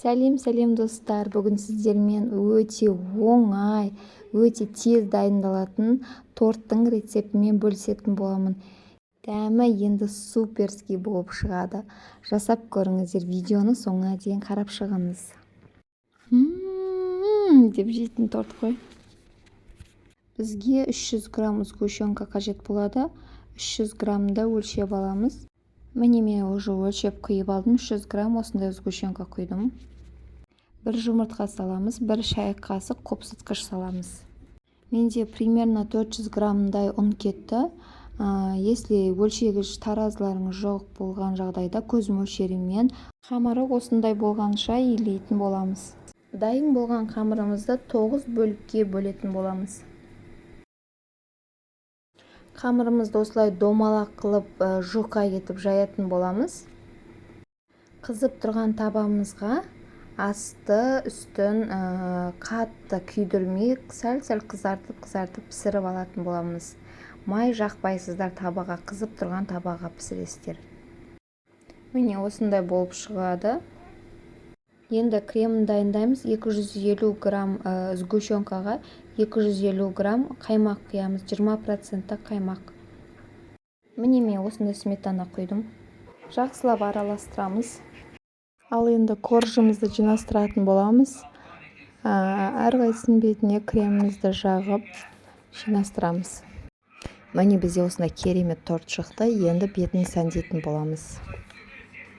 Сәлем достар, бүгін сіздермен өте оңай, өте тез дайындалатын торттың рецептімен бөлісетін боламын. Дәмі енді суперский болып шығады. Жасап көріңіздер, видеоны соңына дейін қарап шығыңыз. Деп жейтін торт қой. Бізге 300 грамм сгущенка қажет болады. 300 граммды өлшеп аламыз. Міне мен уже өлшеп құйып алдым. 300 грамм осындай сгущенка құйдым. Бір жұмыртқа саламыз, бір шай қасық қопсытқыш саламыз. Менде примерно 400 граммдай ұн кетті. Если өлшегіш таразыларыңыз жоқ болған жағдайда көз мөлшерімен қамыры осындай болғанша илейтін боламыз. Дайын болған қамырымызды 9 бөлікке бөлетін боламыз. Қамырымызды осылай домалақ қылып жұқа етіп жаятын боламыз. Қызып тұрған табамызға асты үстін қатты күйдірмей сәл-сәл қызартып пісіріп алатын боламыз. Май жақпайсыздар, табаға, қызып тұрған табаға пісіресіздер. Міне осындай болып шығады. Енді кремін дайындаймыз. 250 грамм сгущенкаға 250 грамм қаймақ құямыз, 20% қаймақ. Міне мен осындай сметана құйдым. Жақсылап араластырамыз. Ал енді коржымызды жинастыратын боламыз. Әрқайсының бетіне кремімізді жағып жинастырамыз. Міне бізде осындай керемет торт шықты. Енді бетін сәндейтін боламыз.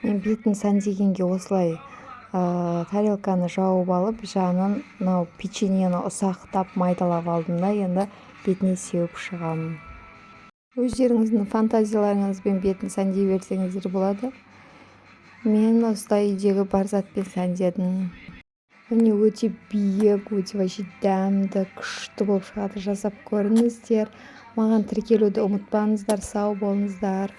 Мен бетін сәндегенге осылай тарелканы жауып алып, жанын печеньені ұсақтап майдалап алдым да, енді бетіне сеуіп шығамын. Өздеріңіздің фантазияларыңызбен бетін сәндей берсеңіздер болады. Мен осылай үйдегі барзатпен сәндедім. Міне өте биік, өте вообще дәмді, күшті болып шығады. Жасап көріңіздер. Маған тіркелуді ұмытпаңыздар, сау болыңыздар.